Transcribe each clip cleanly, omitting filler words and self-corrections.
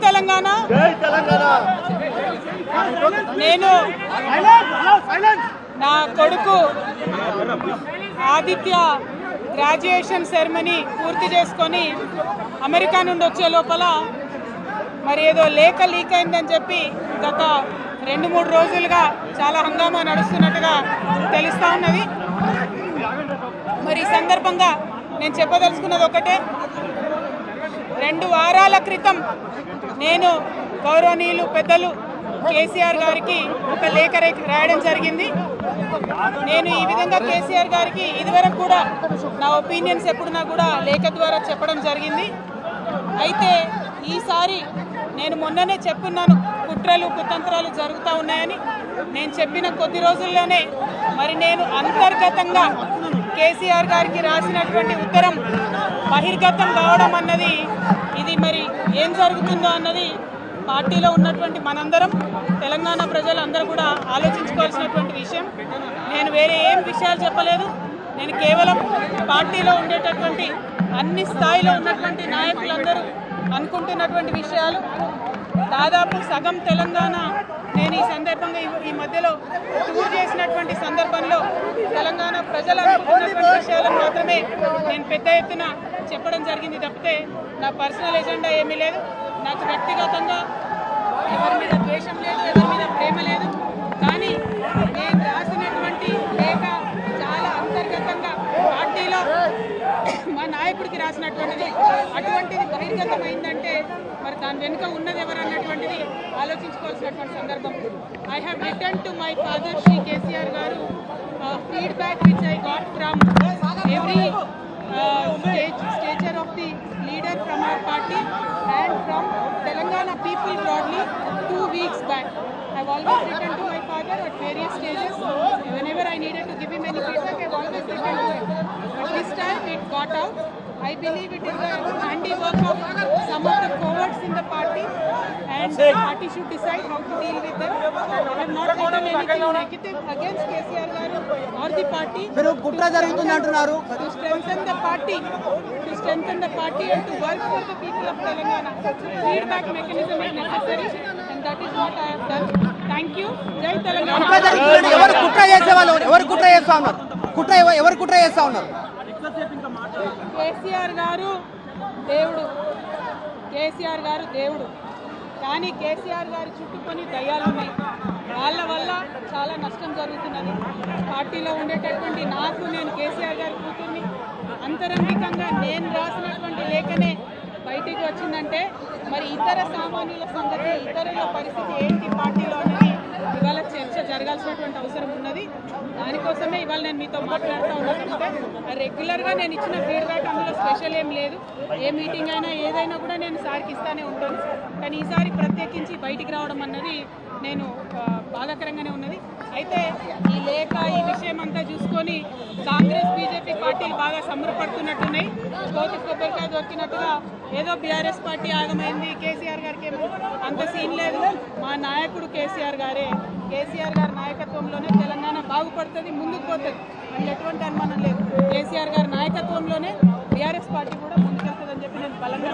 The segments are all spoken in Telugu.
తెలంగాణ నేను నా కొడుకు ఆదిత్య గ్రాడ్యుయేషన్ సెరమనీ పూర్తి చేసుకొని అమెరికా నుండి వచ్చే లోపల మరి ఏదో లేఖ లీక్ అయిందని చెప్పి గత 2-3 రోజులుగా చాలా హంగామా నడుస్తున్నట్టుగా తెలుస్తూ ఉన్నది. మరి ఈ సందర్భంగా నేను చెప్పదలుచుకున్నది ఒకటే, 2 వారాల క్రితం నేను గౌరవనీయులు పెద్దలు కేసీఆర్ గారికి ఒక లేఖ రాయడం జరిగింది. నేను ఈ విధంగా కేసీఆర్ గారికి ఇదివరకు కూడా నా ఒపీనియన్స్ ఎప్పుడున్నా కూడా లేఖ ద్వారా చెప్పడం జరిగింది. అయితే ఈసారి నేను మొన్ననే చెప్పున్నాను, కుట్రలు కుతంత్రాలు జరుగుతూ ఉన్నాయని. నేను చెప్పిన కొద్ది రోజుల్లోనే మరి నేను అంతర్గతంగా కేసీఆర్ గారికి రాసినటువంటి ఉత్తరం బహిర్గతం కావడం అన్నది, ఇది మరి ఏం జరుగుతుందో అన్నది పార్టీలో ఉన్నటువంటి మనందరం, తెలంగాణ ప్రజలందరూ కూడా ఆలోచించుకోవాల్సినటువంటి విషయం. నేను వేరే ఏం విషయాలు చెప్పలేదు. నేను కేవలం పార్టీలో ఉండేటటువంటి అన్ని స్థాయిలో ఉన్నటువంటి నాయకులందరూ అనుకుంటున్నటువంటి విషయాలు. దాదాపు సగం తెలంగాణ నేను ఈ సందర్భంగా ఈ మధ్యలో టూర్ చేసినటువంటి సందర్భంలో తెలంగాణ ప్రజలు అనుకుంటున్నటువంటి విషయాలను మాత్రమే నేను పెద్ద ఎత్తున చెప్పడం జరిగింది తప్పితే నా పర్సనల్ ఎజెండా ఏమీ లేదు. నాకు వ్యక్తిగతంగా ఎవరి మీద ద్వేషం లేదు, ఎవరి మీద ప్రేమ లేదు. కానీ నేను రాసినటువంటి లేఖ చాలా అంతర్గతంగా పార్టీలో మా నాయకుడికి రాసినటువంటిది. అటువంటిది బహిర్గతమైందంటే మరి దాని వెనుక ఉన్నది ఎవరన్నటువంటిది ఆలోచించుకోవాల్సినటువంటి సందర్భం. I have return to my father Shri KCR గారు feedback which I got from every stature of the leader from our party and from Telangana people broadly 2 weeks back. I've always written to my father at various stages. Whenever I needed to give him any feedback, I've always written to him. But this time it got out. I believe it is the handiwork of some of the cowards in the party, and the party should decide how to deal with them. I have not written anything negative against KCR garu or the party. To strengthen the party and to work for the people of Telangana. Feedback mechanism is necessary, and that is what I have done. Thank you. Jai Telangana. KCR గారు దేవుడు, కేసీఆర్ గారు దేవుడు. కానీ కేసీఆర్ గారు చుట్టుకొని దయ్యాలు ఉన్నాయి. వాళ్ళ వల్ల చాలా నష్టం జరుగుతున్నది. పార్టీలో ఉండేటటువంటి నాకు, నేను కేసీఆర్ గారి కూతుర్ని, అంతరంగికంగా నేను రాసినటువంటి లేఖనే బయటికి వచ్చిందంటే మరి ఇతర సామాన్యుల సంగతి, ఇతరుల పరిస్థితి ఏంటి పార్టీలో అనేది ఇవాళ చర్చ జరగాల్సినటువంటి అవసరం ఉన్నది. దానికోసమే ఇవాళ నేను మీతో మాట్లాడుతూ ఉన్నానంటే, రెగ్యులర్గా నేను ఇచ్చిన ఫీడ్బ్యాక్ అందులో స్పెషల్ ఏం లేదు. ఏ మీటింగ్ అయినా ఏదైనా కూడా నేను సార్కి ఇస్తానే ఉంటాను. కానీ ఈసారి ప్రత్యేకించి బయటికి రావడం అన్నది నేను బాధాకరంగానే ఉన్నది. అయితే ఈ లేఖ, ఈ విషయం అంతా చూసుకొని కాంగ్రెస్ బీజేపీ పార్టీలు బాగా సంబరపడుతున్నట్టున్నాయి. కోతి కొబ్బరికాయ దొరికినట్టుగా ఏదో బీఆర్ఎస్ పార్టీ ఆగమైంది, కేసీఆర్ గారికి ఏమో అంత సీన్ లేదు. మా నాయకుడు కేసీఆర్ గారే, కేసీఆర్ గారి నాయకత్వంలోనే తెలంగాణ బాగుపడుతుంది, ముందుకు పోతుంది. అందులో ఎటువంటి అనుమానం లేదు. కేసీఆర్ గారి నాయకత్వంలోనే బీఆర్ఎస్ పార్టీ కూడా ముందుకెళ్తుందని చెప్పి నేను బలంగా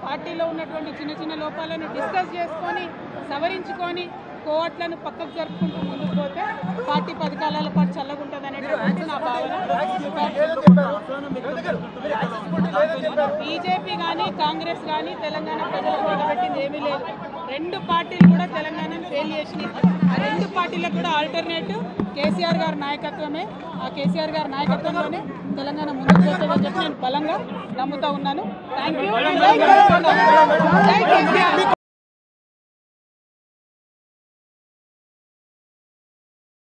పార్టీలో ఉన్నటువంటి చిన్న చిన్న లోపాలను డిస్కస్ చేసుకొని సవరించుకొని కోవట్లను పక్కకు జరుపుకుంటూ ముందుకు పోతే పార్టీ 10 కాలాల పాటు చల్లగుంటుంది అనేటువంటి నా భావన. బీజేపీ కానీ కాంగ్రెస్ కానీ తెలంగాణ ప్రజలకు నిలబెట్టింది ఏమీ లేదు. 2 పార్టీలు కూడా తెలంగాణను ఫెయిల్ చేసినాయి. ఆ 2 పార్టీలకు కూడా ఆల్టర్నేటివ్ కేసీఆర్ గారి నాయకత్వమే. ఆ కేసీఆర్ గారి నాయకత్వంలోనే తెలంగాణ ముందుకు పోతుందని చెప్పి నేను బలంగా నమ్ముతా ఉన్నాను. Thank you.